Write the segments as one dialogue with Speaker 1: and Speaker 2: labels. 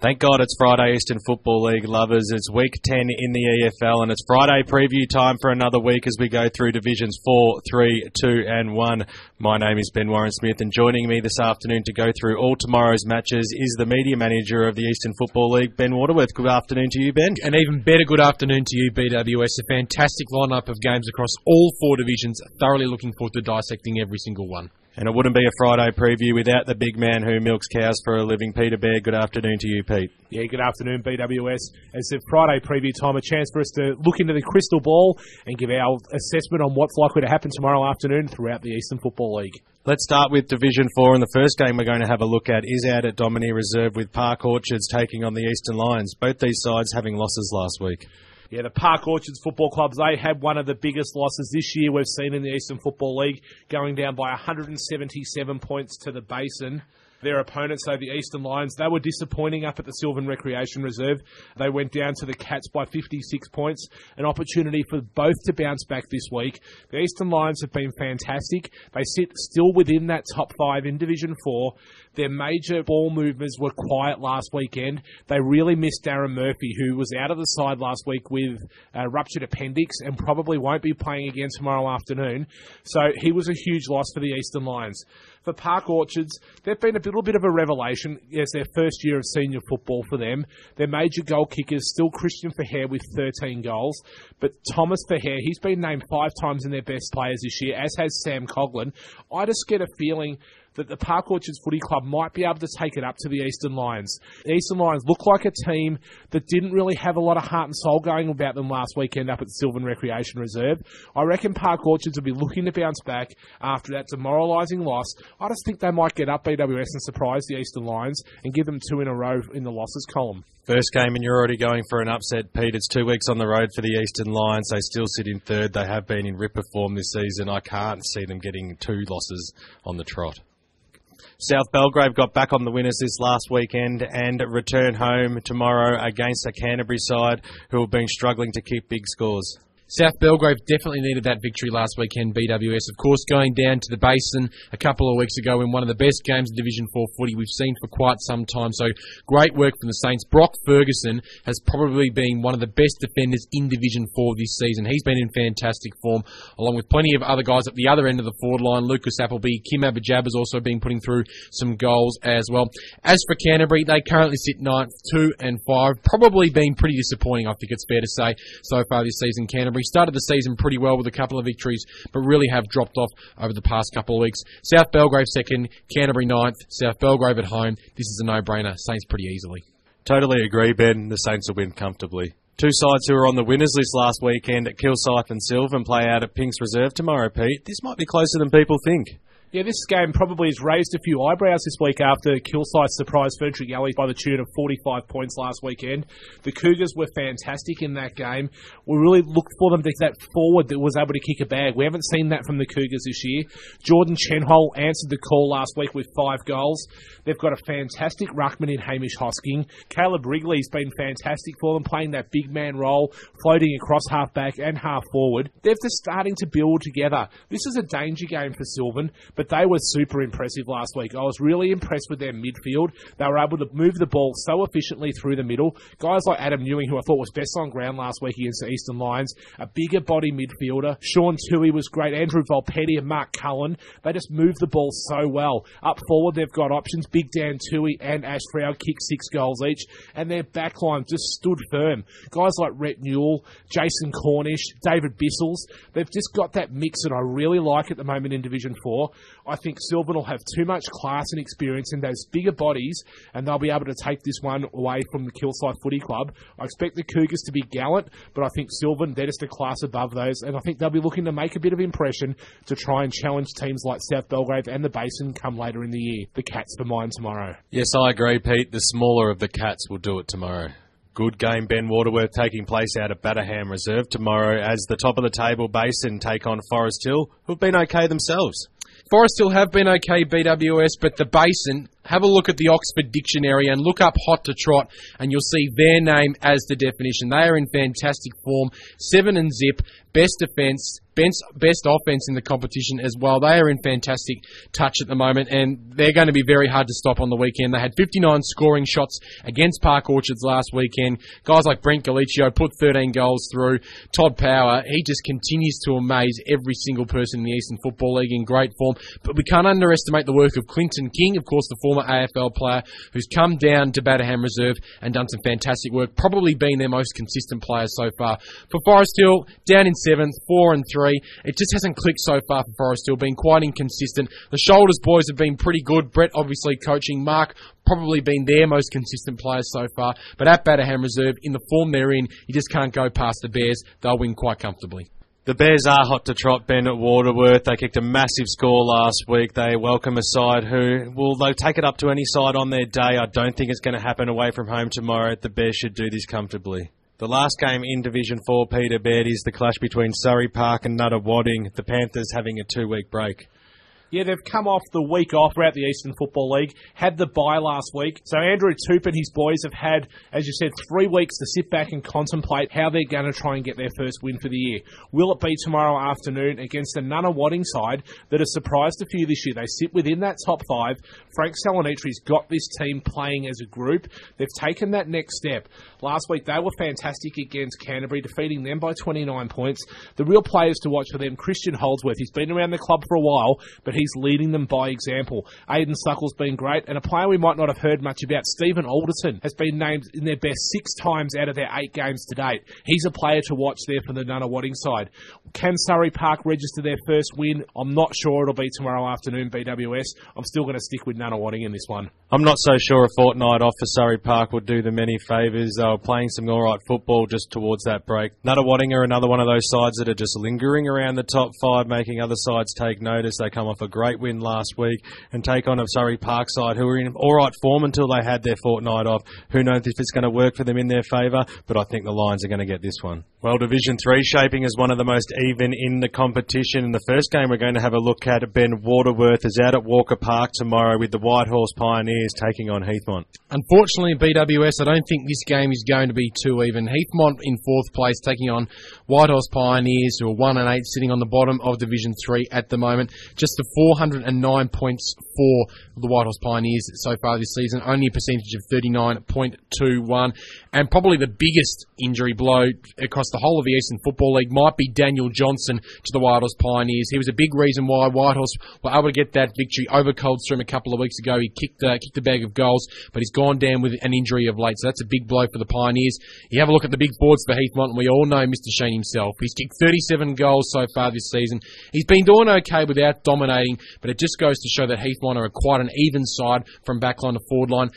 Speaker 1: Thank God it's Friday, Eastern Football League lovers. It's week 10 in the EFL, and it's Friday preview time for another week as we go through divisions 4, 3, 2 and 1. My name is Ben Warren-Smith, and joining me this afternoon to go through all tomorrow's matches is the media manager of the Eastern Football League, Ben Waterworth. Good afternoon to you, Ben.
Speaker 2: And even better good afternoon to you, BWS. A fantastic lineup of games across all four divisions. Thoroughly looking forward to dissecting every single one.
Speaker 1: And it wouldn't be a Friday preview without the big man who milks cows for a living, Peter Baird. Good afternoon to you, Pete.
Speaker 3: Yeah, good afternoon, BWS. It's a Friday preview time, a chance for us to look into the crystal ball and give our assessment on what's likely to happen tomorrow afternoon throughout the Eastern Football League.
Speaker 1: Let's start with Division 4, and the first game we're going to have a look at is out at Domini Reserve with Park Orchards taking on the Eastern Lions, both these sides having losses last week.
Speaker 3: Yeah, the Park Orchards Football Clubs, they had one of the biggest losses this year we've seen in the Eastern Football League, going down by 177 points to the Basin. Their opponents, so the Eastern Lions, they were disappointing up at the Sylvan Recreation Reserve. They went down to the Cats by 56 points, an opportunity for both to bounce back this week. The Eastern Lions have been fantastic. They sit still within that top 5 in Division 4. Their major ball movers were quiet last weekend. They really missed Darren Murphy, who was out of the side last week with a ruptured appendix and probably won't be playing again tomorrow afternoon. So he was a huge loss for the Eastern Lions. For Park Orchards, they've been a little bit of a revelation. It's their first year of senior football for them. Their major goal kicker is still Christian Verheer with 13 goals. But Thomas Verheer, he's been named 5 times in their best players this year, as has Sam Coughlin. I just get a feeling that the Park Orchards Footy Club might be able to take it up to the Eastern Lions. The Eastern Lions look like a team that didn't really have a lot of heart and soul going about them last weekend up at the Sylvan Recreation Reserve. I reckon Park Orchards will be looking to bounce back after that demoralising loss. I just think they might get up BWS and surprise the Eastern Lions and give them 2 in a row in the losses column.
Speaker 1: First game, and you're already going for an upset, Pete. It's 2 weeks on the road for the Eastern Lions. They still sit in third. They have been in ripper form this season. I can't see them getting 2 losses on the trot. South Belgrave got back on the winners this last weekend and return home tomorrow against a Canterbury side who have been struggling to keep big scores.
Speaker 2: South Belgrave definitely needed that victory last weekend, BWS. Of course, going down to the Basin a couple of weeks ago in one of the best games of Division 4 footy we've seen for quite some time. So, great work from the Saints. Brock Ferguson has probably been one of the best defenders in Division 4 this season. He's been in fantastic form, along with plenty of other guys at the other end of the forward line. Lucas Appleby, Kim Abijab has also been putting through some goals as well. As for Canterbury, they currently sit 9th, 2 and 5. Probably been pretty disappointing, I think it's fair to say, so far this season. Canterbury started the season pretty well with a couple of victories, but really have dropped off over the past couple of weeks. South Belgrave 2nd, Canterbury 9th, South Belgrave at home. This is a no-brainer. Saints pretty easily.
Speaker 1: Totally agree, Ben. The Saints will win comfortably. 2 sides who were on the winners list last weekend at Kilsyth and Sylvan play out at Pinks Reserve tomorrow, Pete. This might be closer than people think.
Speaker 3: Yeah, this game probably has raised a few eyebrows this week after Kilsyth surprised Ferntree Galley by the tune of 45 points last weekend. The Cougars were fantastic in that game. We really looked for them to get that forward that was able to kick a bag. We haven't seen that from the Cougars this year. Jordan Chenhol answered the call last week with 5 goals. They've got a fantastic ruckman in Hamish Hosking. Caleb Wrigley's been fantastic for them, playing that big man role, floating across half back and half forward. They're just starting to build together. This is a danger game for Sylvan, but they were super impressive last week. I was really impressed with their midfield. They were able to move the ball so efficiently through the middle. Guys like Adam Ewing, who I thought was best on ground last week against the Eastern Lions, a bigger body midfielder. Sean Toohey was great. Andrew Volpetti and Mark Cullen. They just moved the ball so well. Up forward, they've got options. Big Dan Toohey and Ash Frau kicked 6 goals each, and their backline just stood firm. Guys like Rhett Newell, Jason Cornish, David Bissels, they've just got that mix that I really like at the moment in Division 4. I think Sylvan will have too much class and experience in those bigger bodies, and they'll be able to take this one away from the Kilsyth Footy Club. I expect the Cougars to be gallant, but I think Sylvan, they're just a class above those, and I think they'll be looking to make a bit of impression to try and challenge teams like South Belgrave and the Basin come later in the year. The Cats for mine tomorrow.
Speaker 1: Yes, I agree, Pete. The smaller of the Cats will do it tomorrow. Good game, Ben Waterworth, taking place out at Batterham Reserve tomorrow as the top of the table Basin take on Forest Hill, who've been okay themselves.
Speaker 2: Forest Hill have been okay, BWS, but the Basin, have a look at the Oxford Dictionary and look up hot to trot, and you'll see their name as the definition. They are in fantastic form, 7 and zip, best defence, best offense in the competition as well. They are in fantastic touch at the moment, and they're going to be very hard to stop on the weekend. They had 59 scoring shots against Park Orchards last weekend. Guys like Brent Galiccio put 13 goals through. Todd Power, he just continues to amaze every single person in the Eastern Football League in great form. But we can't underestimate the work of Clinton King, of course, the former AFL player, who's come down to Batterham Reserve and done some fantastic work, probably been their most consistent player so far. For Forest Hill, down in 7th, 4-3. It just hasn't clicked so far for Forest Hill, been quite inconsistent. The Shoulders boys have been pretty good. Brett obviously coaching. Mark probably been their most consistent player so far. But at Batterham Reserve, in the form they're in, you just can't go past the Bears. They'll win quite comfortably.
Speaker 1: The Bears are hot to trot, Ben, at Waterworth. They kicked a massive score last week. They welcome a side who will, they'll take it up to any side on their day. I don't think it's going to happen away from home tomorrow. The Bears should do this comfortably. The last game in Division 4, Peter Baird, is the clash between Surrey Park and Nunawading. The Panthers having a 2-week break.
Speaker 3: Yeah, they've come off the week off throughout the Eastern Football League, had the bye last week. So Andrew Toop and his boys have had, as you said, 3 weeks to sit back and contemplate how they're going to try and get their first win for the year. Will it be tomorrow afternoon against a Nunawading side that has surprised a few this year? They sit within that top 5. Frank Salonitri's got this team playing as a group. They've taken that next step. Last week they were fantastic against Canterbury, defeating them by 29 points. The real players to watch for them, Christian Holdsworth. He's been around the club for a while, but he's leading them by example. Aidan Suckle's been great, and a player we might not have heard much about, Stephen Alderton, has been named in their best 6 times out of their 8 games to date. He's a player to watch there for the Nunawading side. Can Surrey Park register their first win? I'm not sure it'll be tomorrow afternoon, BWS. I'm still going to stick with Nunawading in this one.
Speaker 1: I'm not so sure a fortnight off for Surrey Park would do them any favours. They were playing some alright football just towards that break. Nunawading are another one of those sides that are just lingering around the top 5, making other sides take notice. They come off a great win last week and take on a Surrey Park side who were in alright form until they had their fortnight off. Who knows if it's going to work for them in their favour, but I think the Lions are going to get this one. Well, Division 3 shaping as one of the most even in the competition. In the first game we're going to have a look at, Ben, Waterworth is out at Walker Park tomorrow with the White Horse Pioneers taking on Heathmont.
Speaker 2: Unfortunately, BWS, I don't think this game is going to be too even. Heathmont in 4th place taking on White Horse Pioneers, who are 1-8, sitting on the bottom of Division 3 at the moment. Just the 409 points for the White Horse Pioneers so far this season, only a percentage of 39.21. And probably the biggest injury blow across the whole of the Eastern Football League might be Daniel Johnson to the White Horse Pioneers. He was a big reason why White Horse were able to get that victory over Coldstream a couple of weeks ago. He kicked a bag of goals, but he's gone down with an injury of late, so that's a big blow for the Pioneers. You have a look at the big boards for Heathmont, and we all know Mr. Shane himself. He's kicked 37 goals so far this season. He's been doing okay without dominating, but it just goes to show that Heathmont are quite an even side from backline to forward line.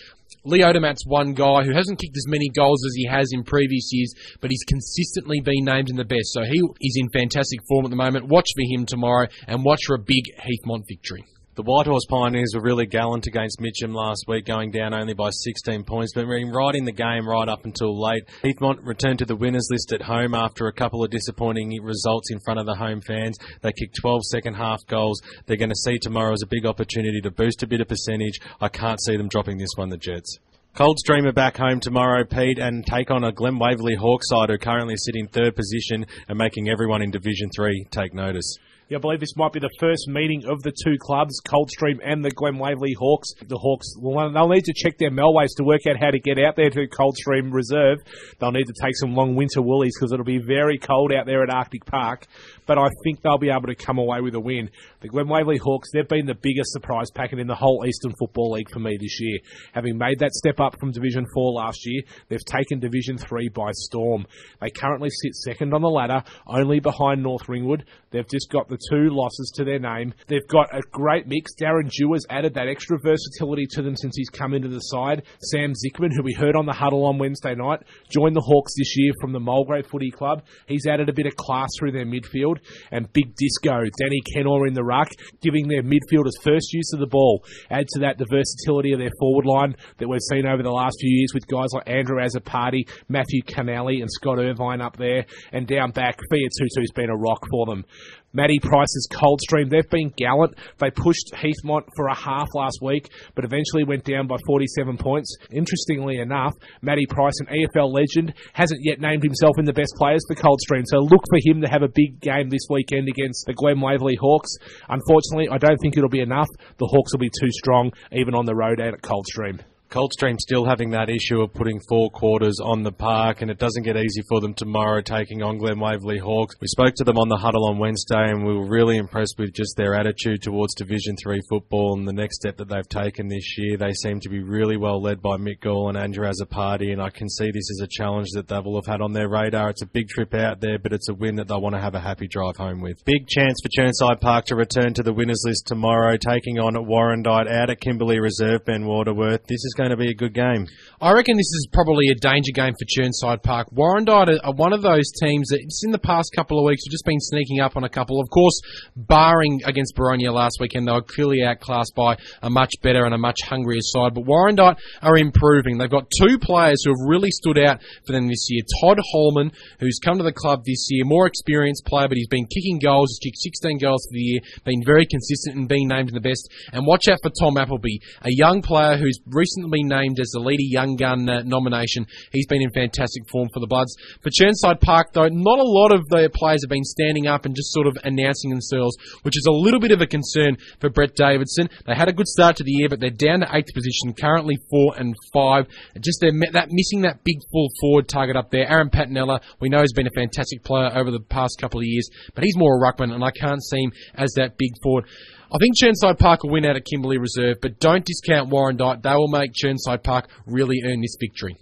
Speaker 2: Lee Odermatt's one guy who hasn't kicked as many goals as he has in previous years, but he's consistently been named in the best. So he is in fantastic form at the moment. Watch for him tomorrow and watch for a big Heathmont victory.
Speaker 1: The White Horse Pioneers were really gallant against Mitcham last week, going down only by 16 points, but being right in the game right up until late. Heathmont returned to the winners list at home after a couple of disappointing results in front of the home fans. They kicked 12 second-half goals. They're going to see tomorrow as a big opportunity to boost a bit of percentage. I can't see them dropping this one, the Jets. Coldstream are back home tomorrow, Pete, and take on a Glen Waverley Hawks side who currently sit in 3rd position and making everyone in Division 3 take notice.
Speaker 3: Yeah, I believe this might be the first meeting of the 2 clubs, Coldstream and the Glen Waverley Hawks. The Hawks, they'll need to check their Melways to work out how to get out there to Coldstream Reserve. They'll need to take some long winter woolies because it'll be very cold out there at Arctic Park. But I think they'll be able to come away with a win. The Glen Waverley Hawks, they've been the biggest surprise packet in the whole Eastern Football League for me this year. Having made that step up from Division 4 last year, they've taken Division 3 by storm. They currently sit second on the ladder, only behind North Ringwood. They've just got the 2 losses to their name. They've got a great mix. Darren Dewar's added that extra versatility to them since he's come into the side. Sam Zickman, who we heard on the huddle on Wednesday night, joined the Hawks this year from the Mulgrave Footy Club. He's added a bit of class through their midfield. And Big Disco, Danny Kenor in the ruck, giving their midfielders first use of the ball. Add to that the versatility of their forward line that we've seen over the last few years with guys like Andrew Azzopardi, Matthew Canali and Scott Irvine up there. And down back, Fia Tutu's been a rock for them. Matty Price's Coldstream, they've been gallant. They pushed Heathmont for a half last week, but eventually went down by 47 points. Interestingly enough, Matty Price, an EFL legend, hasn't yet named himself in the best players for Coldstream, so look for him to have a big game this weekend against the Glen Waverley Hawks. Unfortunately, I don't think it'll be enough. The Hawks will be too strong, even on the road out at Coldstream.
Speaker 1: Coldstream still having that issue of putting 4 quarters on the park, and it doesn't get easy for them tomorrow taking on Glen Waverley Hawks. We spoke to them on the huddle on Wednesday, and we were really impressed with just their attitude towards Division 3 football and the next step that they've taken this year. They seem to be really well led by Mick Gall and Andrew Azzopardi, and I can see this as a challenge that they will have had on their radar. It's a big trip out there, but it's a win that they'll want to have a happy drive home with. Big chance for Chirnside Park to return to the winners list tomorrow, taking on Warrandyte out at Kimberley Reserve, Ben Waterworth. This is going to be a good game.
Speaker 2: I reckon this is probably a danger game for Chirnside Park. Warrandyte are one of those teams that just in the past couple of weeks have just been sneaking up on a couple. Of course, barring against Boronia last weekend, they were clearly outclassed by a much better and a much hungrier side. But Warrandyte are improving. They've got 2 players who have really stood out for them this year. Todd Holman, who's come to the club this year, more experienced player, but he's been kicking goals. He's kicked 16 goals for the year, been very consistent and being named in the best. And watch out for Tom Appleby, a young player who's recently been named as the Leader Young Gun nomination. He's been in fantastic form for the Bloods. For Chirnside Park, though, not a lot of their players have been standing up and just sort of announcing themselves, which is a little bit of a concern for Brett Davidson. They had a good start to the year, but they're down to 8th position, currently 4 and 5. Just they're missing that big full forward target up there. Aaron Patinella, we know, has been a fantastic player over the past couple of years, but he's more a ruckman, and I can't see him as that big forward. I think Chirnside Park will win out at Kimberley Reserve, but don't discount Warrandyte. They will make Chirnside Park really earn this victory.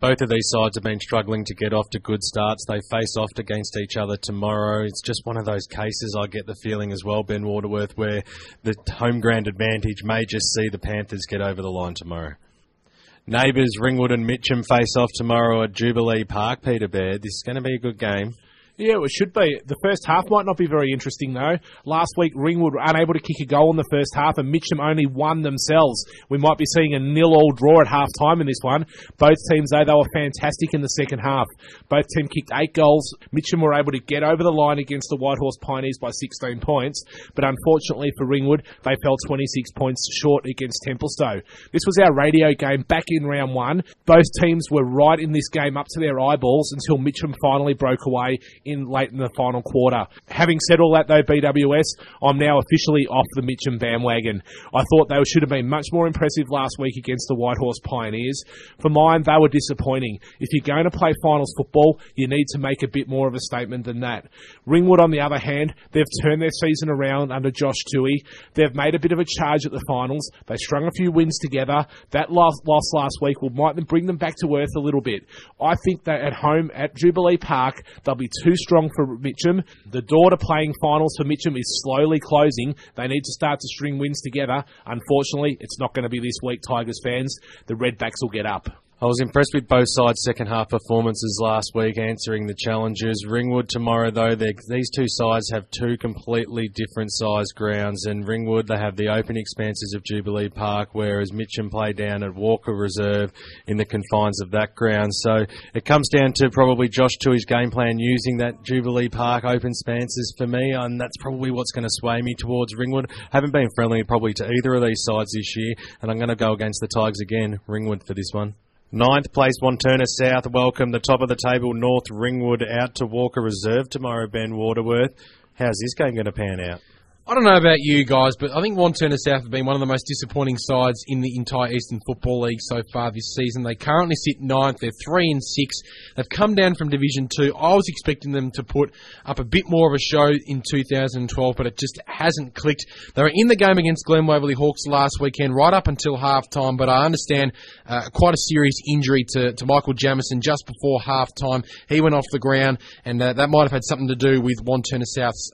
Speaker 1: Both of these sides have been struggling to get off to good starts. They face off against each other tomorrow. It's just one of those cases, I get the feeling as well, Ben Waterworth, where the home ground advantage may just see the Panthers get over the line tomorrow. Neighbours Ringwood and Mitcham face off tomorrow at Jubilee Park, Peter Baird. This is going to be a good game.
Speaker 3: Yeah, it should be. The first half might not be very interesting, though. Last week, Ringwood were unable to kick a goal in the first half, and Mitcham only won themselves. We might be seeing a 0-0 draw at half-time in this one. Both teams, though, they were fantastic in the second half. Both teams kicked 8 goals. Mitcham were able to get over the line against the Whitehorse Pioneers by 16 points, but unfortunately for Ringwood, they fell 26 points short against Templestowe. This was our radio game back in round 1. Both teams were right in this game up to their eyeballs until Mitcham finally broke away late in the final quarter. Having said all that, though, BWS, I'm now officially off the Mitcham bandwagon. I thought they should have been much more impressive last week against the Whitehorse Pioneers. For mine, they were disappointing. If you're going to play finals football, you need to make a bit more of a statement than that. Ringwood, on the other hand, they've turned their season around under Josh Toohey. They've made a bit of a charge at the finals. They strung a few wins together. That loss last week might bring them back to earth a little bit. I think that at home at Jubilee Park, they'll be too strong for Mitcham. The door to playing finals for Mitcham is slowly closing. They need to start to string wins together. Unfortunately, it's not going to be this week, Tigers fans. The Redbacks will get up.
Speaker 1: I was impressed with both sides' second half performances last week, answering the challenges. Ringwood tomorrow, though, these two sides have 2 completely different sized grounds. And Ringwood, they have the open expanses of Jubilee Park, whereas Mitcham play down at Walker Reserve in the confines of that ground. So it comes down to probably Josh Toohey's game plan using that Jubilee Park open expanses for me, and that's probably what's going to sway me towards Ringwood. Haven't been friendly probably to either of these sides this year, and I'm going to go against the Tigers again, Ringwood, for this one. 9th place, Wanturna South welcome the top of the table, North Ringwood, out to Walker Reserve tomorrow, Ben Waterworth. How's this game going to pan out?
Speaker 2: I don't know about you guys, but I think Wanturna South have been one of the most disappointing sides in the entire Eastern Football League so far this season. They currently sit 9th. They're 3 and 6. They've come down from Division 2. I was expecting them to put up a bit more of a show in 2012, but it just hasn't clicked. They were in the game against Glen Waverley Hawks last weekend, right up until half-time, but I understand quite a serious injury to Michael Jamison just before half-time. He went off the ground, and that might have had something to do with Wanturna South's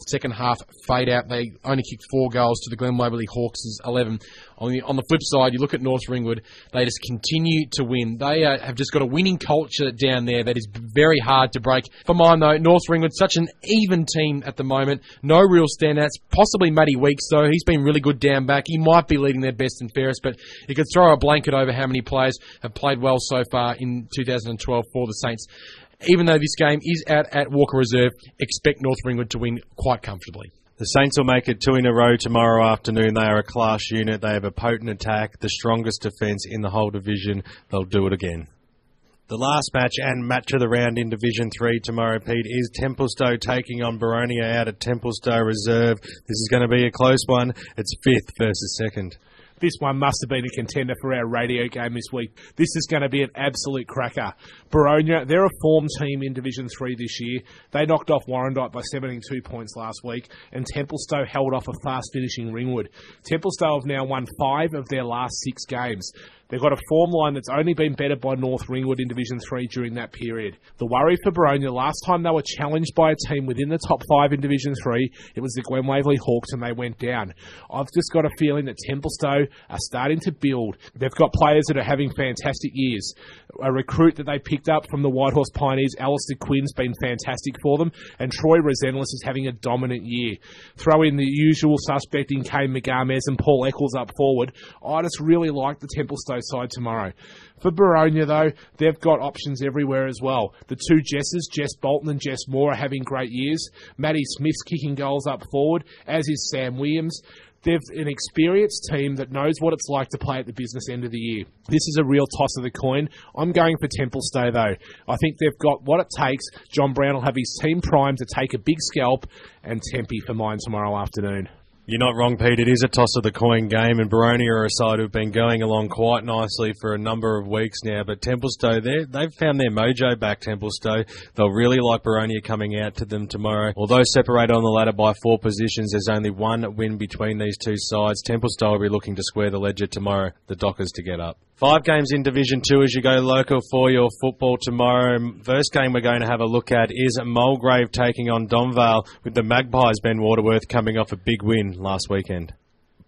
Speaker 2: second half fade out. They only kicked 4 goals to the Glen Waverley Hawks' 11. On the flip side, you look at North Ringwood, they just continue to win. They have just got a winning culture down there that is very hard to break. For mine, though, North Ringwood, such an even team at the moment. No real standouts. Possibly Matty Weeks, though. He's been really good down back. He might be leading their best and fairest, but you could throw a blanket over how many players have played well so far in 2012 for the Saints. even though this game is out at Walker Reserve, expect North Ringwood to win quite comfortably.
Speaker 1: The Saints will make it 2 in a row tomorrow afternoon. They are a class unit. They have a potent attack, the strongest defence in the whole division. They'll do it again. The last match and match of the round in Division 3 tomorrow, Pete, is Templestowe taking on Boronia out at Templestowe Reserve. This is going to be a close one. It's 5th versus 2nd.
Speaker 3: This one must have been a contender for our radio game this week. This is going to be an absolute cracker. Boronia, they're a form team in Division 3 this year. They knocked off Warrandyte by 72 points last week, and Templestowe held off a fast-finishing Ringwood. Templestowe have now won 5 of their last 6 games. They've got a form line that's only been bettered by North Ringwood in Division 3 during that period. The worry for Boronia, last time they were challenged by a team within the top 5 in Division 3, it was the Glen Waverley Hawks, and they went down. I've just got a feeling that Templestowe are starting to build. They've got players that are having fantastic years. A recruit that they picked up from the Whitehorse Pioneers, Alistair Quinn's been fantastic for them, and Troy Resentless is having a dominant year. Throw in the usual suspect in Kane McGarmez and Paul Eccles up forward. I just really like the Templestowe side tomorrow. For Boronia, though, they've got options everywhere as well. The 2 Jesses, Jess Bolton and Jess Moore, are having great years. Maddie Smith's kicking goals up forward, as is Sam Williams. They've an experienced team that knows what it's like to play at the business end of the year. This is a real toss of the coin. I'm going for Templestowe, though. I think they've got what it takes. John Brown will have his team primed to take a big scalp, and Tempe for mine tomorrow afternoon.
Speaker 1: You're not wrong, Pete. It is a toss-of-the-coin game, and Boronia are a side who've been going along quite nicely for a number of weeks now. But Templestowe, they've found their mojo back, Templestowe. They'll really like Boronia coming out to them tomorrow. Although separated on the ladder by 4 positions, there's only 1 win between these 2 sides. Templestowe will be looking to square the ledger tomorrow, the Dockers to get up. 5 games in Division 2 as you go local for your football tomorrow. First game we're going to have a look at is Mulgrave taking on Donvale, with the Magpies, Ben Waterworth, coming off a big win last weekend.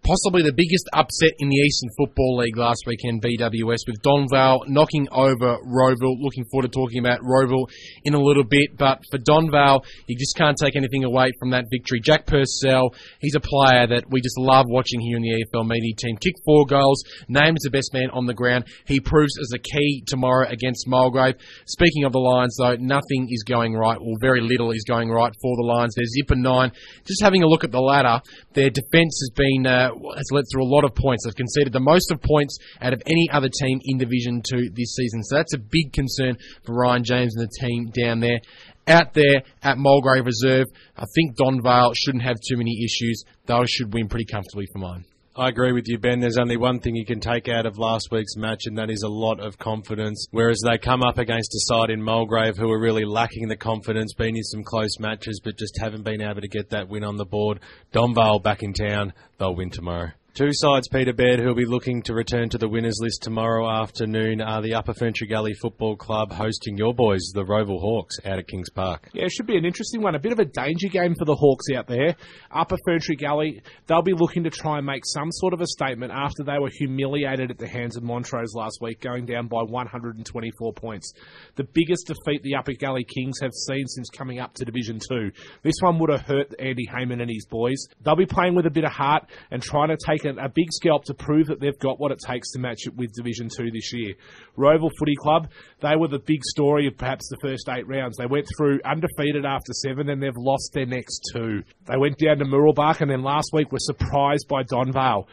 Speaker 2: Possibly the biggest upset in the Eastern Football League last weekend, BWS, with Donvale knocking over Rowville. Looking forward to talking about Rowville in a little bit, but for Donvale, you just can't take anything away from that victory. Jack Purcell, he's a player that we just love watching here in the EFL media team. Kicked 4 goals, named as the best man on the ground. He proves as a key tomorrow against Mulgrave. Speaking of the Lions, though, nothing is going right, or very little is going right for the Lions. They're zip and 9. Just having a look at the ladder, their defence has been has led through a lot of points. They've conceded the most of points out of any other team in Division 2 this season. So that's a big concern for Ryan James and the team down there. Out there at Mulgrave Reserve, I think Donvale shouldn't have too many issues. They should win pretty comfortably for mine.
Speaker 1: I agree with you, Ben. There's only one thing you can take out of last week's match, and that is a lot of confidence. Whereas they come up against a side in Mulgrave who are really lacking the confidence, been in some close matches, but just haven't been able to get that win on the board. Donvale back in town. They'll win tomorrow. 2 sides, Peter Baird, who will be looking to return to the winners list tomorrow afternoon, are the Upper Ferntree Gully Football Club hosting your boys, the Rowville Hawks, out at Kings Park.
Speaker 3: Yeah, it should be an interesting one. A bit of a danger game for the Hawks out there. Upper Ferntree Gully, they'll be looking to try and make some sort of a statement after they were humiliated at the hands of Montrose last week, going down by 124 points. The biggest defeat the Upper Gully Kings have seen since coming up to Division 2. This one would have hurt Andy Heyman and his boys. They'll be playing with a bit of heart and trying to take a big scalp to prove that they've got what it takes to match it with Division 2 this year. Rowville Footy Club, they were the big story of perhaps the first 8 rounds. They went through undefeated after 7, then they've lost their next 2. They went down to Murrelbach, and then last week were surprised by Donvale.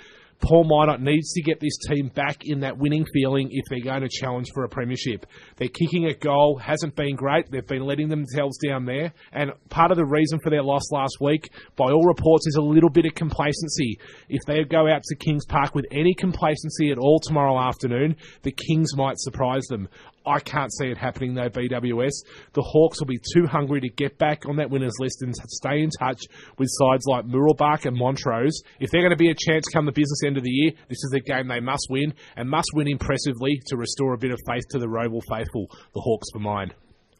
Speaker 3: Paul Minot needs to get this team back in that winning feeling if they're going to challenge for a premiership. Their kicking at goal hasn't been great. They've been letting themselves down there. And part of the reason for their loss last week, by all reports, is a little bit of complacency. If they go out to Kings Park with any complacency at all tomorrow afternoon, the Kings might surprise them. I can't see it happening, though, BWS. The Hawks will be too hungry to get back on that winners list and stay in touch with sides like Murrelbach and Montrose. If they're going to be a chance come the business end of the year, this is a game they must win, and must win impressively to restore a bit of faith to the Rowville faithful. The Hawks for mine.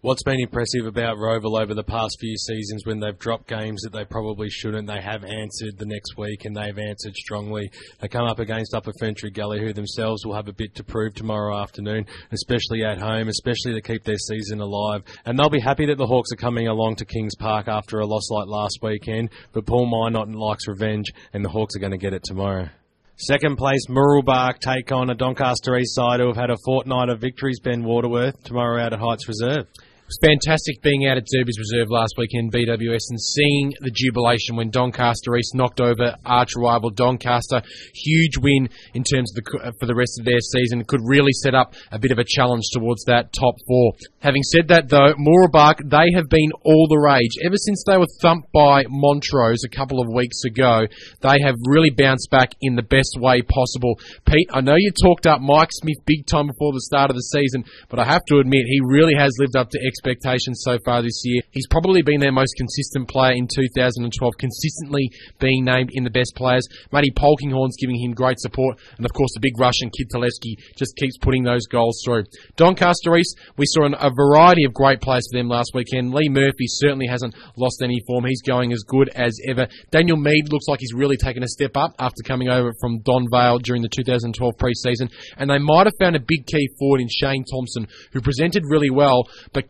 Speaker 1: What's been impressive about Rowville over the past few seasons, when they've dropped games that they probably shouldn't, they have answered the next week, and they've answered strongly. They come up against Upper Ferntree Gully, who themselves will have a bit to prove tomorrow afternoon, especially at home, especially to keep their season alive. And they'll be happy that the Hawks are coming along to Kings Park after a loss like last weekend, but Paul Minot likes revenge, and the Hawks are going to get it tomorrow. Second place, Murrelbach take on a Doncaster East side who have had a fortnight of victories, Ben Waterworth, tomorrow out at Heights Reserve.
Speaker 2: was fantastic being out at Derby's Reserve last weekend, BWS, and seeing the jubilation when Doncaster East knocked over arch-rival Doncaster. Huge win in terms of for the rest of their season. Could really set up a bit of a challenge towards that top four. Having said that, though, Mooroolbark, they have been all the rage. Ever since they were thumped by Montrose a couple of weeks ago, they have really bounced back in the best way possible. Pete, I know you talked up Mike Smith big time before the start of the season, but I have to admit, he really has lived up to expectations so far this year. He's probably been their most consistent player in 2012, consistently being named in the best players. Matty Polkinghorn's giving him great support, and of course the big Russian kid Telesky just keeps putting those goals through. Doncaster East, we saw a variety of great players for them last weekend. Lee Murphy certainly hasn't lost any form. He's going as good as ever. Daniel Mead looks like he's really taken a step up after coming over from Don Vale during the 2012 pre-season, and they might have found a big key forward in Shane Thompson, who presented really well, but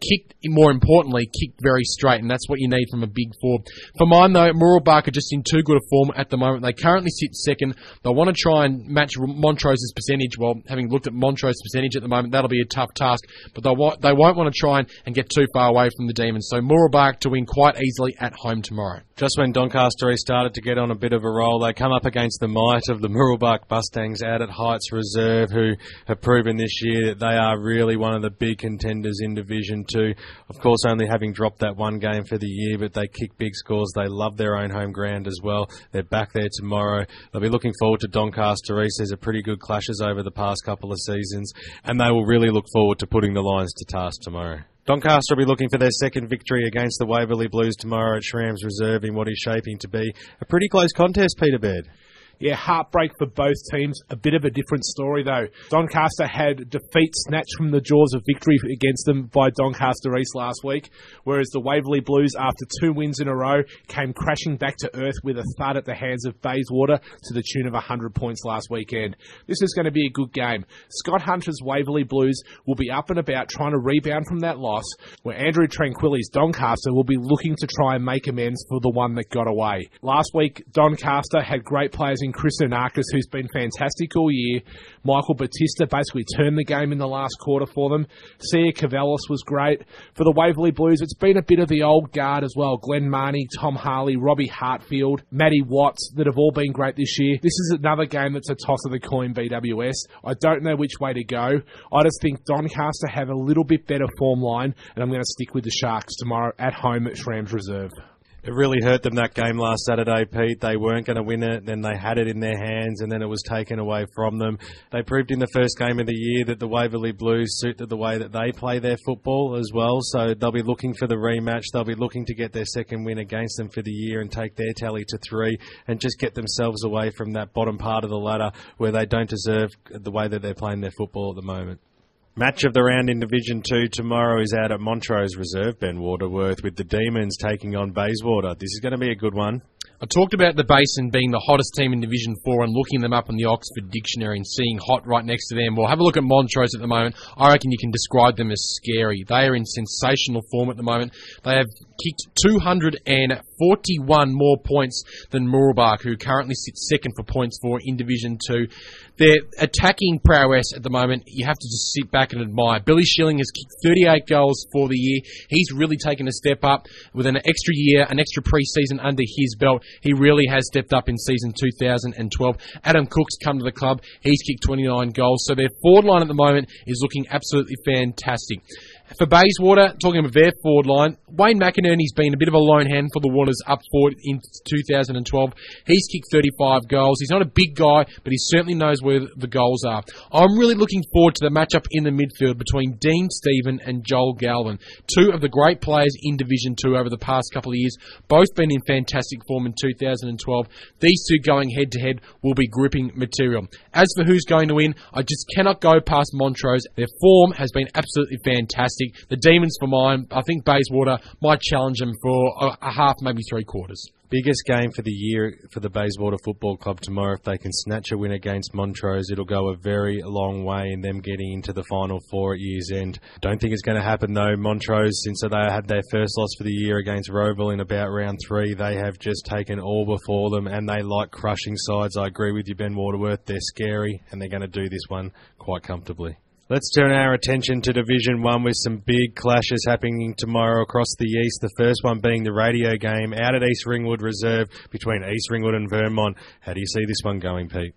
Speaker 2: more importantly, kicked very straight, and that's what you need from a big forward. For mine, though, Mooroolbark are just in too good a form at the moment. They currently sit second. They want to try and match Montrose's percentage. Well, having looked at Montrose's percentage at the moment, that'll be a tough task, but they won't want to try and get too far away from the Demons. So Mooroolbark to win quite easily at home tomorrow.
Speaker 1: Just when Doncaster East started to get on a bit of a roll, they come up against the might of the Mooroolbark Mustangs out at Heights Reserve, who have proven this year that they are really one of the big contenders in Division 2. Of course, only having dropped that one game for the year, but they kick big scores. They love their own home ground as well. They're back there tomorrow. They'll be looking forward to Doncaster East. There's a pretty good clashes over the past couple of seasons, and they will really look forward to putting the Lions to task tomorrow. Doncaster will be looking for their second victory against the Waverley Blues tomorrow at Shram's Reserve in what is shaping to be a pretty close contest, Peter Baird.
Speaker 3: Yeah, heartbreak for both teams. A bit of a different story, though. Doncaster had defeat snatched from the jaws of victory against them by Doncaster East last week, whereas the Waverley Blues, after 2 wins in a row, came crashing back to earth with a thud at the hands of Bayswater to the tune of 100 points last weekend. This is going to be a good game. Scott Hunter's Waverley Blues will be up and about trying to rebound from that loss, where Andrew Tranquilli's Doncaster will be looking to try and make amends for the one that got away. Last week, Doncaster had great players in Chris Onakis, who's been fantastic all year. Michael Batista basically turned the game in the last quarter for them. Sia Cavallis was great. For the Waverley Blues, it's been a bit of the old guard as well. Glenn Marnie, Tom Harley, Robbie Hartfield, Matty Watts, that have all been great this year. This is another game that's a toss of the coin, BWS. I don't know which way to go. I just think Doncaster have a little bit better form line, and I'm going to stick with the Sharks tomorrow at home at Shram's Reserve.
Speaker 1: It really hurt them that game last Saturday, Pete. They weren't going to win it, then they had it in their hands, and then it was taken away from them. They proved in the first game of the year that the Waverley Blues suit the way that they play their football as well, so they'll be looking for the rematch. They'll be looking to get their second win against them for the year and take their tally to 3 and just get themselves away from that bottom part of the ladder where they don't deserve the way that they're playing their football at the moment. Match of the round in Division 2 tomorrow is out at Montrose Reserve, Ben Waterworth, with the Demons taking on Bayswater. This is going to be a good one.
Speaker 2: I talked about the Basin being the hottest team in Division 4 and looking them up in the Oxford Dictionary and seeing hot right next to them. Well, have a look at Montrose at the moment. I reckon you can describe them as scary. They are in sensational form at the moment. They have kicked 241 more points than Mooroolbark, who currently sits second for points for in Division 2. Their attacking prowess at the moment, you have to just sit back and admire. Billy Schilling has kicked 38 goals for the year. He's really taken a step up with an extra year, an extra pre-season under his belt. He really has stepped up in season 2012. Adam Cook's come to the club. He's kicked 29 goals. So their forward line at the moment is looking absolutely fantastic. For Bayswater, talking about their forward line, Wayne McInerney's been a bit of a lone hand for the Waters up forward in 2012. He's kicked 35 goals. He's not a big guy, but he certainly knows where the goals are. I'm really looking forward to the matchup in the midfield between Dean Stephen and Joel Galvin, 2 of the great players in Division 2 over the past couple of years, both been in fantastic form in 2012. These 2 going head-to-head will be gripping material. As for who's going to win, I just cannot go past Montrose. Their form has been absolutely fantastic. The Demons for mine, I think Bayswater might challenge them for a half, maybe 3/4.
Speaker 1: Biggest game for the year for the Bayswater Football Club tomorrow. If they can snatch a win against Montrose, it'll go a very long way in them getting into the Final 4 at year's end. Don't think it's going to happen though. Montrose, since they had their first loss for the year against Roeville in about round 3, they have just taken all before them, and they like crushing sides. I agree with you, Ben Waterworth. They're scary, and they're going to do this one quite comfortably. Let's turn our attention to Division 1 with some big clashes happening tomorrow across the east. The first one being the radio game out at East Ringwood Reserve between East Ringwood and Vermont. How do you see this one going, Pete?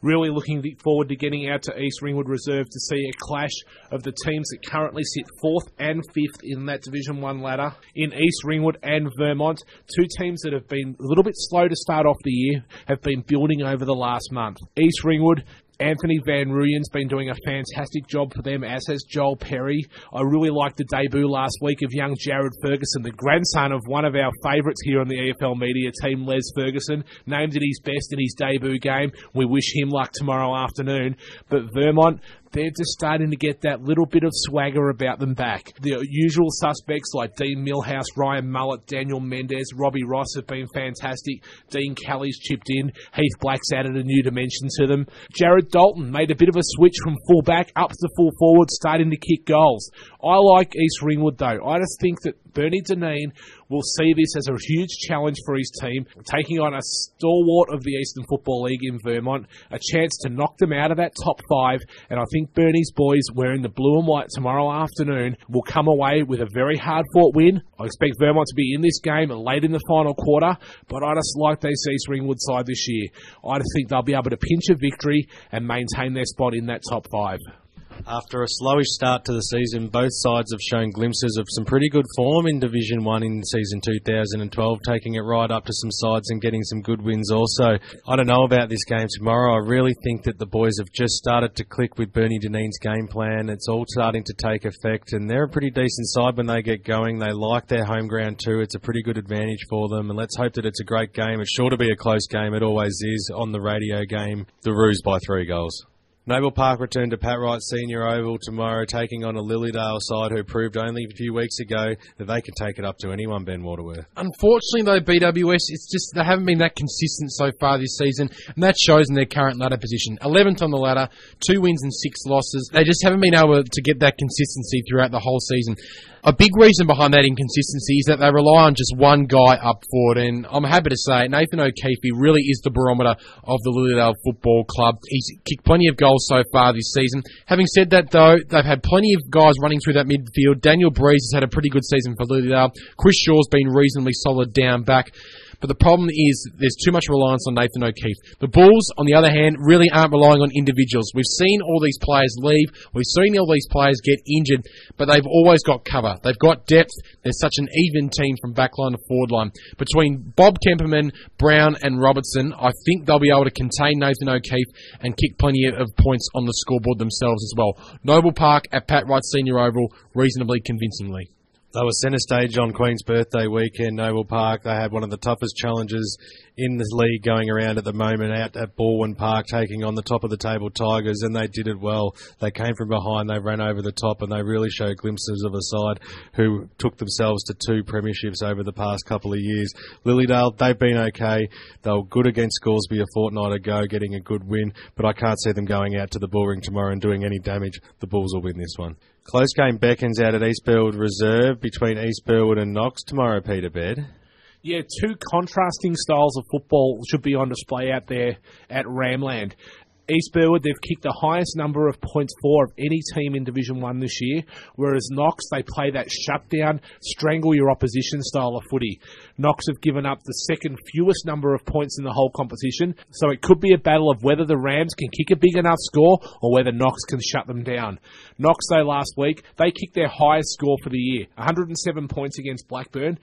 Speaker 3: Really looking forward to getting out to East Ringwood Reserve to see a clash of the teams that currently sit 4th and 5th in that Division 1 ladder. In East Ringwood and Vermont, two teams that have been a little bit slow to start off the year have been building over the last month. East Ringwood, Anthony Van Ruyen's been doing a fantastic job for them, as has Joel Perry. I really liked the debut last week of young Jared Ferguson, the grandson of one of our favourites here on the EFL media team, Les Ferguson, named it his best in his debut game. We wish him luck tomorrow afternoon. But Vermont, they're just starting to get that little bit of swagger about them back. The usual suspects like Dean Millhouse, Ryan Mullett, Daniel Mendez, Robbie Ross have been fantastic. Dean Kelly's chipped in. Heath Black's added a new dimension to them. Jared Dalton made a bit of a switch from full back up to full forward, starting to kick goals. I like East Ringwood though. I just think that Bernie Deneen will see this as a huge challenge for his team, taking on a stalwart of the Eastern Football League in Vermont, a chance to knock them out of that top 5, and I think Bernie's boys wearing the blue and white tomorrow afternoon will come away with a very hard-fought win. I expect Vermont to be in this game late in the final quarter, but I just like this East Ringwood side this year. I just think they'll be able to pinch a victory and maintain their spot in that top 5.
Speaker 1: After a slowish start to the season, both sides have shown glimpses of some pretty good form in Division 1 in season 2012, taking it right up to some sides and getting some good wins also. I don't know about this game tomorrow. I really think that the boys have just started to click with Bernie Deneen's game plan. It's all starting to take effect, and they're a pretty decent side when they get going. They like their home ground too. It's a pretty good advantage for them, and let's hope that it's a great game. It's sure to be a close game. It always is on the radio game. The Roos by 3 goals. Noble Park return to Pat Wright Senior Oval tomorrow, taking on a Lilydale side who proved only a few weeks ago that they can take it up to anyone, Ben Waterworth.
Speaker 2: Unfortunately, though, BWS, it's just they haven't been that consistent so far this season, and that shows in their current ladder position. 11th on the ladder, 2 wins and 6 losses. They just haven't been able to get that consistency throughout the whole season. A big reason behind that inconsistency is that they rely on just one guy up forward, and I'm happy to say Nathan O'Keefe really is the barometer of the Lilydale Football Club. He's kicked plenty of goals so far this season. Having said that, though, they've had plenty of guys running through that midfield. Daniel Breeze has had a pretty good season for Lilydale. Chris Shaw's been reasonably solid down back. But the problem is there's too much reliance on Nathan O'Keefe. The Bulls, on the other hand, really aren't relying on individuals. We've seen all these players leave. We've seen all these players get injured, but they've always got cover. They've got depth. There's such an even team from backline to forward line. Between Bob Kemperman, Brown and Robertson, I think they'll be able to contain Nathan O'Keefe and kick plenty of points on the scoreboard themselves as well. Noble Park at Pat Wright Senior Oval, reasonably convincingly.
Speaker 1: They were centre stage on Queen's birthday weekend, Noble Park. They had one of the toughest challenges in the league going around at the moment out at Baldwin Park, taking on the top of the table Tigers, and they did it well. They came from behind, they ran over the top, and they really showed glimpses of a side who took themselves to 2 premierships over the past couple of years. Lilydale, they've been okay. They were good against Scoresby a fortnight ago, getting a good win, but I can't see them going out to the Bullring tomorrow and doing any damage. The Bulls will win this one. Close game beckons out at East Burwood Reserve between East Burwood and Knox tomorrow, Peter Baird.
Speaker 3: Yeah, 2 contrasting styles of football should be on display out there at Ramland. East Burwood, they've kicked the highest number of points for of any team in Division 1 this year, whereas Knox, they play that shutdown, strangle your opposition style of footy. Knox have given up the second fewest number of points in the whole competition, so it could be a battle of whether the Rams can kick a big enough score or whether Knox can shut them down. Knox, though, last week, they kicked their highest score for the year, 107 points against Blackburn,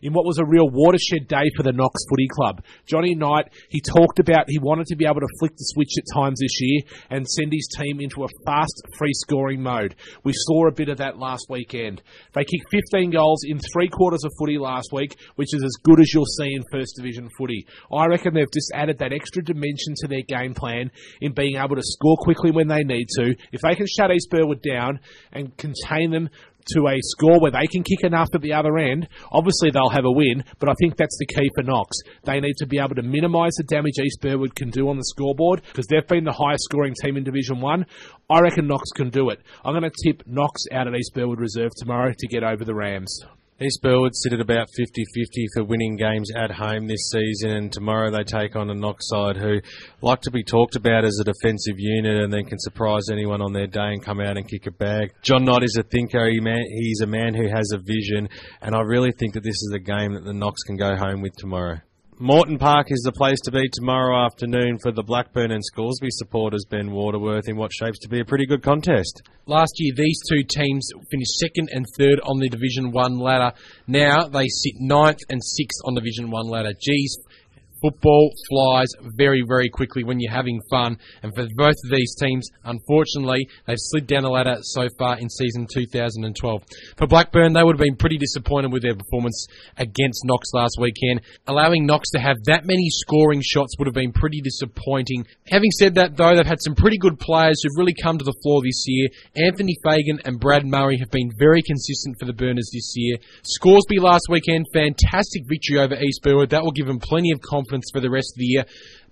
Speaker 3: in what was a real watershed day for the Knox Footy Club. Johnny Knight, he talked about he wanted to be able to flick the switch at times this year and send his team into a fast, free-scoring mode. We saw a bit of that last weekend. They kicked 15 goals in 3 quarters of footy last week, which is as good as you'll see in First Division footy. I reckon they've just added that extra dimension to their game plan in being able to score quickly when they need to. If they can shut East Burwood down and contain them to a score where they can kick enough at the other end, obviously they'll have a win, but I think that's the key for Knox. They need to be able to minimise the damage East Burwood can do on the scoreboard, because they've been the highest scoring team in Division 1. I reckon Knox can do it. I'm going to tip Knox out at East Burwood Reserve tomorrow to get over the Rams.
Speaker 1: East Burwood sit at about 50-50 for winning games at home this season, and tomorrow they take on a Knox side who like to be talked about as a defensive unit and then can surprise anyone on their day and come out and kick a bag. John Knott is a thinker. He's a man who has a vision, and I really think that this is a game that the Knox can go home with tomorrow. Morton Park is the place to be tomorrow afternoon for the Blackburn and Scoresby supporters, Ben Waterworth, in what shapes to be a pretty good contest.
Speaker 2: Last year, these two teams finished second and third on the Division 1 ladder. Now they sit 9th and 6th on Division 1 ladder. Geez, football flies very, very quickly when you're having fun. And for both of these teams, unfortunately, they've slid down the ladder so far in season 2012. For Blackburn, they would have been pretty disappointed with their performance against Knox last weekend. Allowing Knox to have that many scoring shots would have been pretty disappointing. Having said that, though, they've had some pretty good players who've really come to the fore this year. Anthony Fagan and Brad Murray have been very consistent for the Burners this year. Scoresby last weekend, fantastic victory over East Burwood. That will give them plenty of confidence for the rest of the year.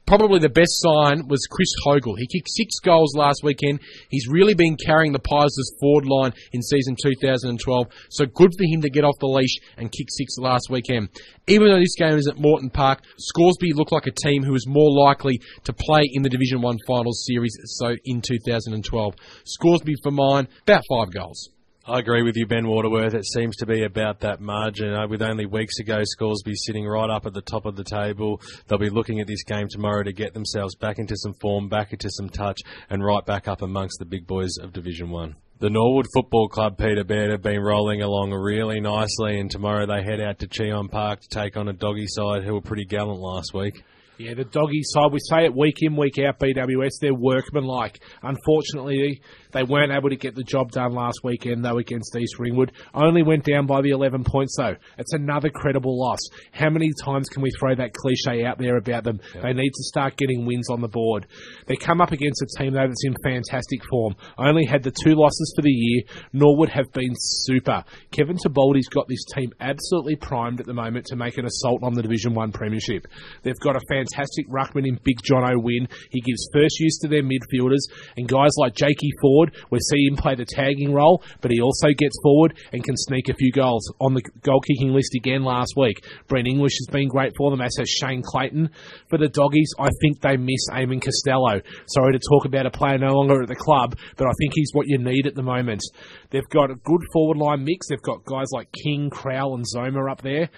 Speaker 2: Probably the best sign was Chris Hogle. He kicked 6 goals last weekend. He's really been carrying the Pies' forward line in season 2012, so good for him to get off the leash and kick 6 last weekend. Even though this game is at Morton Park, Scoresby look like a team who is more likely to play in the Division 1 Finals series so in 2012. Scoresby for mine, about 5 goals.
Speaker 1: I agree with you, Ben Waterworth. It seems to be about that margin. With only weeks ago, Scoresby sitting right up at the top of the table. They'll be looking at this game tomorrow to get themselves back into some form, back into some touch, and right back up amongst the big boys of Division 1. The Norwood Football Club, Peter Baird, have been rolling along really nicely, and tomorrow they head out to Cheon Park to take on a Doggy side who were pretty gallant last week.
Speaker 3: Yeah, the Doggy side, we say it week in, week out, BWS, they're workmanlike. Unfortunately, they weren't able to get the job done last weekend, though, against East Ringwood. Only went down by the 11 points, though. It's another credible loss. How many times can we throw that cliche out there about them? Yep. They need to start getting wins on the board. They come up against a team, though, that's in fantastic form. Only had the 2 losses for the year. Norwood have been super. Kevin Tibaldi's got this team absolutely primed at the moment to make an assault on the Division 1 premiership. They've got a fantastic ruckman in Big John O'Wynn. He gives first use to their midfielders, and guys like Jakey Ford, we see him play the tagging role, but he also gets forward and can sneak a few goals. On the goal-kicking list again last week, Brent English has been great for them, as has Shane Clayton. For the Doggies, I think they miss Eamon Costello. Sorry to talk about a player no longer at the club, but I think he's what you need at the moment. They've got a good forward line mix. They've got guys like King, Crowell and Zoma up there.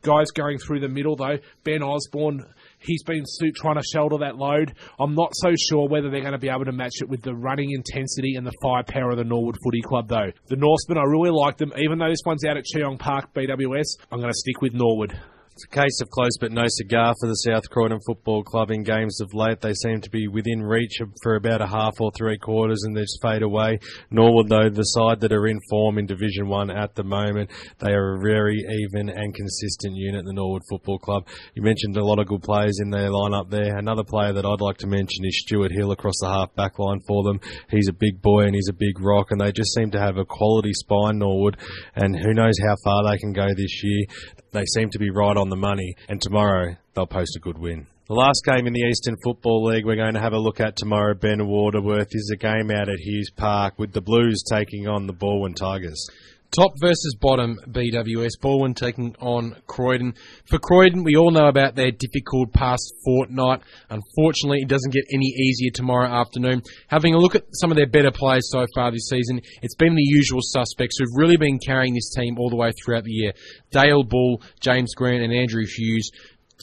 Speaker 3: Guys going through the middle, though, Ben Osborne, he's been trying to shoulder that load. I'm not so sure whether they're going to be able to match it with the running intensity and the firepower of the Norwood Footy Club, though. The Norsemen, I really like them. Even though this one's out at Cheong Park, BWS, I'm going to stick with Norwood.
Speaker 1: It's a case of close but no cigar for the South Croydon Football Club in games of late. They seem to be within reach for about a half or 3/4 and they just fade away. Norwood, though, the side that are in form in Division 1 at the moment, they are a very even and consistent unit, the Norwood Football Club. You mentioned a lot of good players in their lineup there. Another player that I'd like to mention is Stuart Hill across the half-back line for them. He's a big boy and he's a big rock, and they just seem to have a quality spine, Norwood, and who knows how far they can go this year. They seem to be right on the money, and tomorrow they'll post a good win. The last game in the Eastern Football League we're going to have a look at tomorrow, Ben Waterworth, is a game out at Hughes Park with the Blues taking on the Balwyn Tigers.
Speaker 2: Top versus bottom, BWS. Balwyn taking on Croydon. For Croydon, we all know about their difficult past fortnight. Unfortunately, it doesn't get any easier tomorrow afternoon. Having a look at some of their better players so far this season, it's been the usual suspects who've really been carrying this team all the way throughout the year. Dale Bull, James Grant and Andrew Hughes.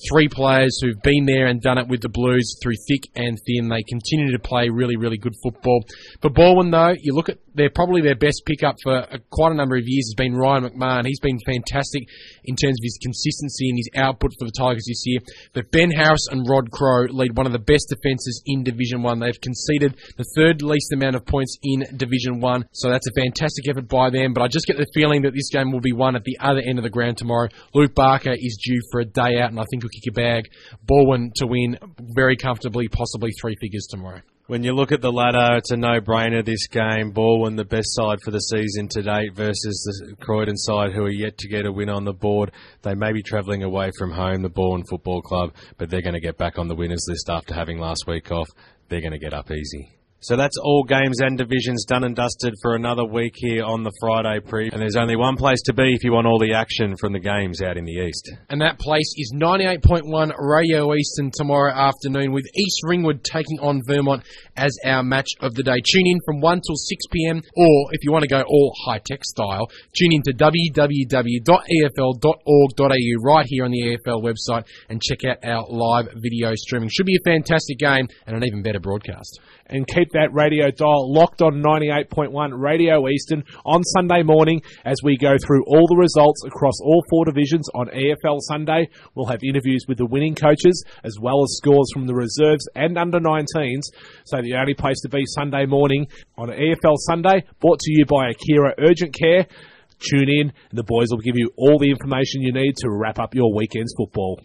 Speaker 2: 3 players who've been there and done it with the Blues through thick and thin. They continue to play really, really good football. For Balwyn, though, you look at probably their best pickup for quite a number of years has been Ryan McMahon. He's been fantastic in terms of his consistency and his output for the Tigers this year. But Ben Harris and Rod Crow lead one of the best defences in Division 1. They've conceded the 3rd least amount of points in Division 1, so that's a fantastic effort by them. But I just get the feeling that this game will be won at the other end of the ground tomorrow. Luke Barker is due for a day out, and I think he'll kick a bag. Balwyn to win very comfortably, possibly 3 figures tomorrow.
Speaker 1: When you look at the ladder, it's a no-brainer this game. Balwyn, the best side for the season to date, versus the Croydon side who are yet to get a win on the board. They may be travelling away from home, the Balwyn Football Club, but they're going to get back on the winners list after having last week off. They're going to get up easy. So that's all games and divisions done and dusted for another week here on the Friday preview. And there's only one place to be if you want all the action from the games out in the East.
Speaker 2: And that place is 98.1 Radio Eastern tomorrow afternoon, with East Ringwood taking on Vermont as our match of the day. Tune in from 1 till 6 p.m, or if you want to go all high-tech style, tune in to www.efl.org.au right here on the EFL website and check out our live video streaming. Should be a fantastic game and an even better broadcast.
Speaker 3: And keep that radio dial locked on 98.1 Radio Eastern on Sunday morning as we go through all the results across all 4 divisions on EFL Sunday. We'll have interviews with the winning coaches as well as scores from the reserves and under-19s. So the only place to be Sunday morning on EFL Sunday, brought to you by Akira Urgent Care. Tune in and the boys will give you all the information you need to wrap up your weekend's football.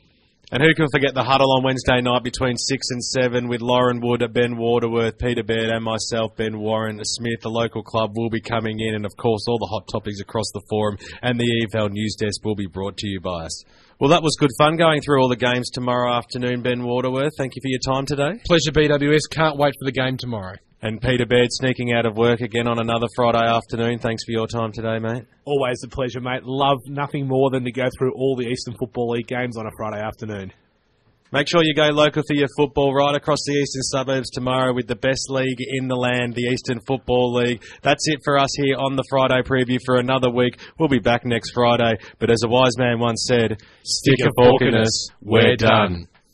Speaker 1: And who can forget the huddle on Wednesday night between 6 and 7 with Lauren Wood, Ben Waterworth, Peter Baird and myself, Ben Warren Smith. The local club will be coming in, and of course all the hot topics across the forum and the EFL News Desk will be brought to you by us. Well, that was good fun going through all the games tomorrow afternoon, Ben Waterworth. Thank you for your time today.
Speaker 2: Pleasure, BWS. Can't wait for the game tomorrow.
Speaker 1: And Peter Baird sneaking out of work again on another Friday afternoon. Thanks for your time today, mate.
Speaker 3: Always a pleasure, mate. Love nothing more than to go through all the Eastern Football League games on a Friday afternoon.
Speaker 1: Make sure you go local for your football right across the eastern suburbs tomorrow with the best league in the land, the Eastern Football League. That's it for us here on the Friday preview for another week. We'll be back next Friday. But as a wise man once said, stick a fork in us, we're done.